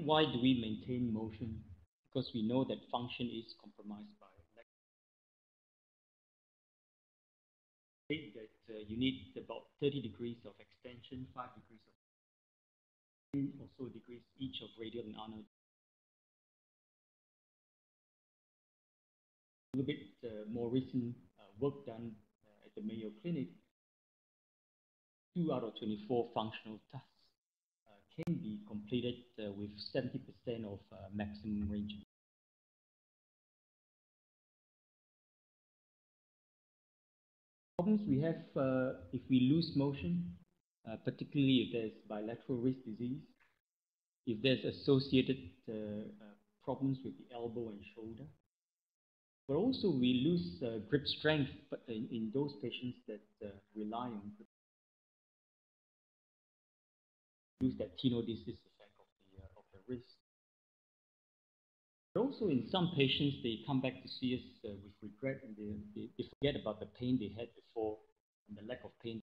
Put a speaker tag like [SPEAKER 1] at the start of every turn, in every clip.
[SPEAKER 1] why do we maintain motion? Because we know that function is compromised by that you need about 30 degrees of extension, 5 degrees of or so degrees each of radial and ulnar. A little bit more recent work done at the Mayo Clinic, 2 out of 24 functional tasks can be completed with 70% of maximum range. Problems we have if we lose motion, particularly if there's bilateral wrist disease, if there's associated problems with the elbow and shoulder, but also we lose grip strength in those patients that rely on grip. Lose that tenodesis effect of the wrist. But also in some patients, they come back to see us with regret and they forget about the pain they had before and the lack of pain.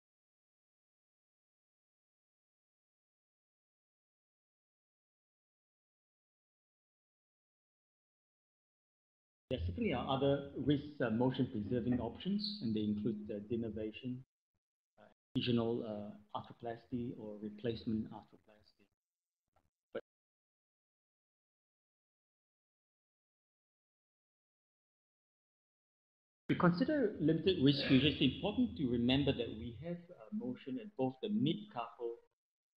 [SPEAKER 1] There certainly are other wrist motion preserving options, and they include denervation, regional arthroplasty, or replacement arthroplasty. But to consider limited wrist fusion, it's important to remember that we have motion at both the mid-carpal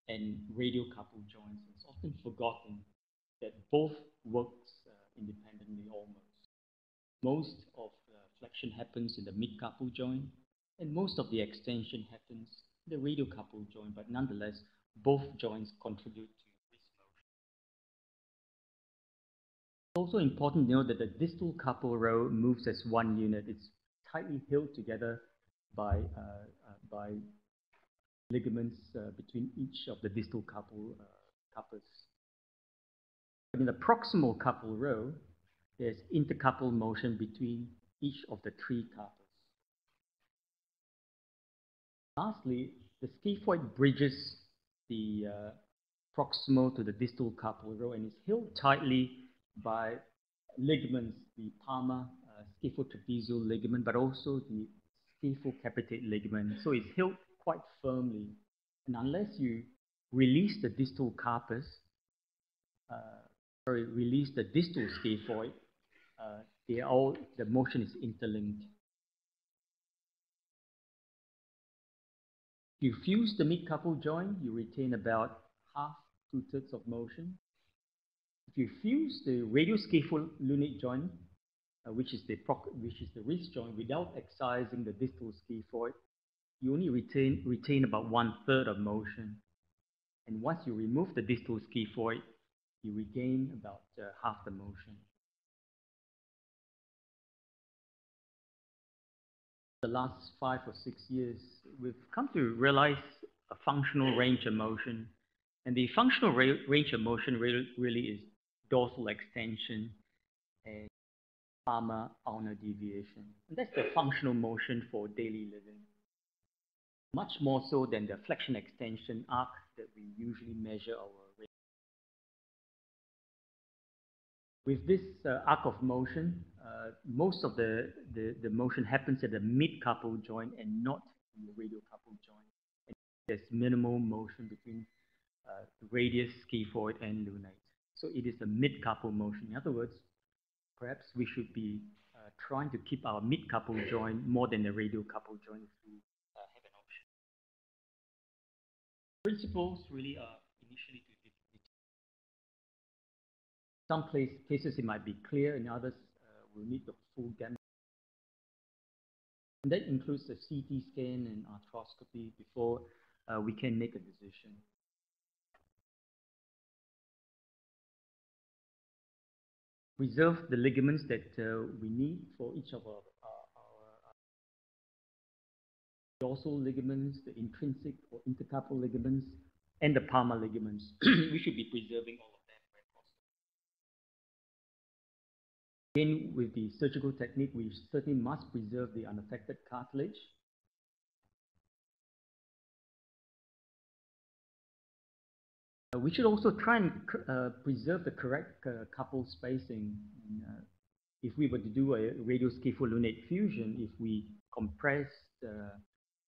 [SPEAKER 1] and radial carpal joints. It's often forgotten that both works independently almost. Most of flexion happens in the mid-carpal joint, and most of the extension happens in the radial carpal joint, but nonetheless, both joints contribute to wrist motion. It's also important to note that the distal carpal row moves as one unit. It's tightly held together by ligaments between each of the distal carpals. But in the proximal carpal row, there's intercarpal motion between each of the three carpals. Lastly, the scaphoid bridges the proximal to the distal carpal row and is held tightly by ligaments, the palmar scaphotrapezial ligament, but also the scaphocapitate ligament. So it's held quite firmly. And unless you release the distal carpus, release the distal scaphoid, the motion is interlinked. If you fuse the mid-carpal joint, you retain about half, 2/3 of motion. If you fuse the radioscapholunate joint, which is the wrist joint, without excising the distal scaphoid, you only retain about 1/3 of motion. And once you remove the distal scaphoid, you regain about half the motion. The last 5 or 6 years, we've come to realize a functional range of motion. And the functional range of motion really is dorsal extension and palmar ulnar deviation. And that's the functional motion for daily living. Much more so than the flexion extension arc that we usually measure our range. With this arc of motion, most of the motion happens at the mid-carpal joint and not in the radial carpal joint. And there's minimal motion between the radius, scaphoid, and lunate. So it is a mid-carpal motion. In other words, perhaps we should be trying to keep our mid-carpal joint more than the radial carpal joint if we have an option. Principles really are initially to some cases it might be clear, in others we'll need the full gamut. And that includes a CT scan and arthroscopy before we can make a decision. Reserve the ligaments that we need for each of our dorsal ligaments, the intrinsic or intercarpal ligaments, and the palmar ligaments. We should be preserving all of them where possible. Again, with the surgical technique, we certainly must preserve the unaffected cartilage. We should also try and preserve the correct couple spacing. And, if we were to do a radioscapholunate fusion, if we compress the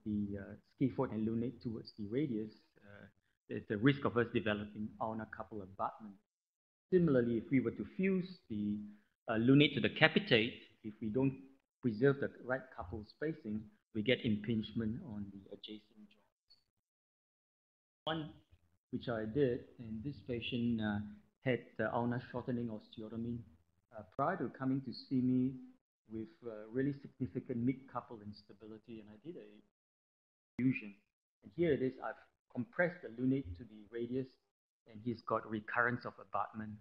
[SPEAKER 1] scaphoid and lunate towards the radius, there's a risk of us developing ulnar couple abutment. Similarly, if we were to fuse the lunate to the capitate, if we don't preserve the right couple spacing, we get impingement on the adjacent joints. One which I did, and this patient had ulnar shortening osteotomy prior to coming to see me with really significant mid-couple instability, and I did a fusion. And here it is, I've compressed the lunate to the radius, and he's got recurrence of abutment.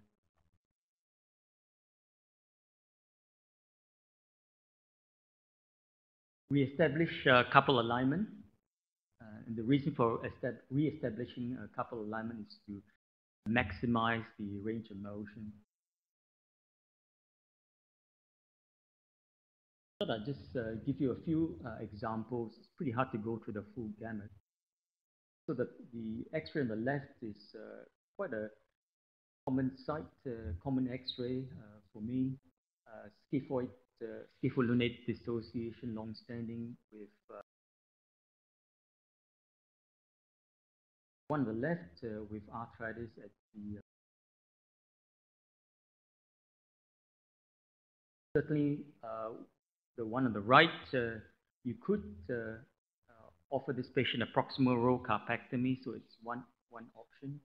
[SPEAKER 1] We establish couple alignment. And the reason for re-establishing a couple alignment is to maximize the range of motion. I'll just give you a few examples. It's pretty hard to go through the full gamut. So the X-ray on the left is quite a common site, common X-ray for me. Scapholunate dissociation, long-standing with one on the left with arthritis at the certainly the one on the right, you could offer this patient a proximal row carpectomy, so it's one option.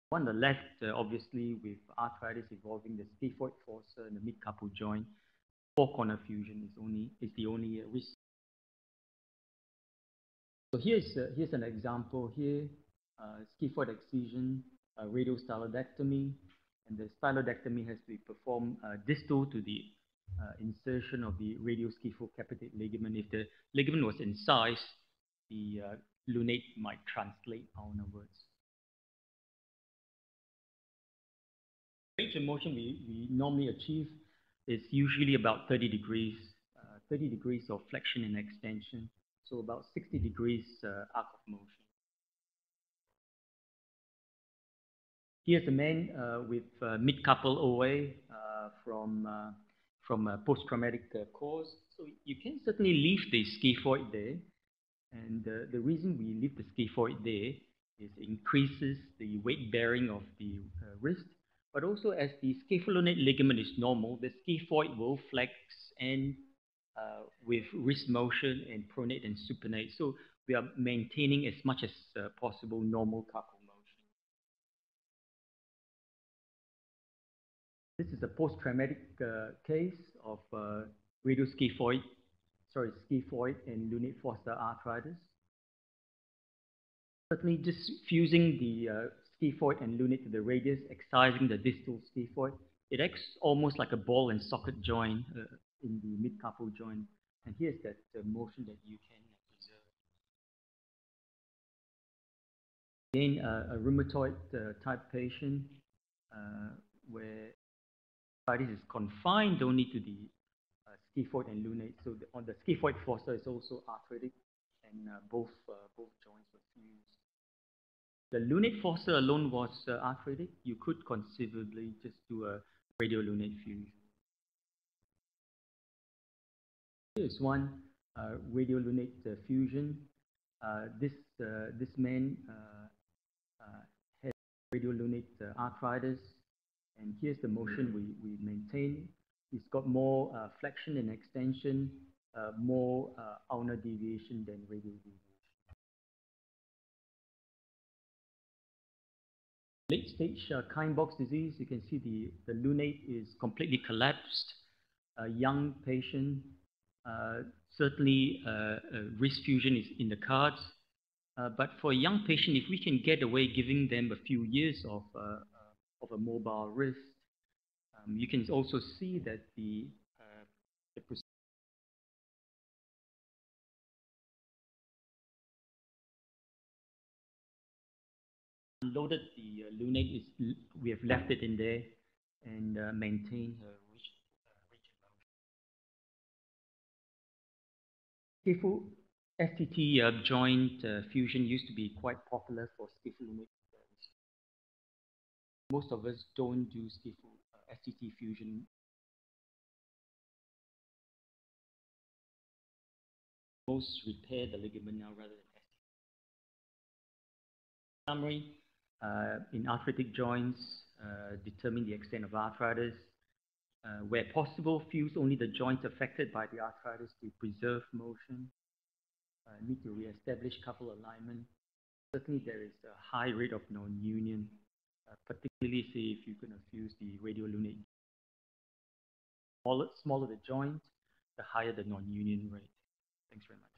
[SPEAKER 1] One on the left, obviously with arthritis involving the scaphoid fossa and the mid-carpal joint, four-corner fusion is the only risk. So here's an example here, scaphoid excision, radial stylodectomy, and the stylodectomy has to be performed distal to the insertion of the radioscaphocapitate ligament. If the ligament was incised, the lunate might translate ulnarwards. Range of motion we normally achieve is usually about 30 degrees, 30 degrees of flexion and extension, so about 60 degrees arc of motion. Here's a man with mid-carpal OA from a post-traumatic cause. So you can certainly leave the scaphoid there. And the reason we leave the scaphoid there is increases the weight bearing of the wrist. But also as the scapholunate ligament is normal, the scaphoid will flex and with wrist motion and pronate and supinate. So we are maintaining as much as possible normal couple motion. This is a post-traumatic case of scaphoid and lunate fossa arthritis. Certainly just fusing the scaphoid and lunate to the radius, excising the distal scaphoid. It acts almost like a ball and socket joint in the mid-carpal joint. And here's that motion that you can preserve. Again, a rheumatoid type patient where arthritis is confined only to the scaphoid and lunate. So on the scaphoid fossa is also arthritic, and both joints were fused. The lunate fossa alone was arthritic. You could conceivably just do a radiolunate fusion. Here's one radiolunate fusion. This man had radiolunate arthritis, and here's the motion we maintain. He's got more flexion and extension, more ulnar deviation than radial deviation. Late stage Kienbock's disease, you can see the lunate is completely collapsed. A young patient, certainly wrist fusion is in the cards. But for a young patient, if we can get away giving them a few years of a mobile wrist, you can also see that the unloaded the lunate we have left it in there and maintain her range of motion. FTT joint fusion used to be quite popular for scapholunate. Most of us don't do STT fusion. Most repair the ligament now rather than STT. Summary, in arthritic joints, determine the extent of arthritis. Where possible, fuse only the joints affected by the arthritis to preserve motion. Need to re-establish couple alignment. Certainly, there is a high rate of non-union, particularly say if you're going to fuse the radiolunate. Smaller the joint, the higher the non-union rate. Thanks very much.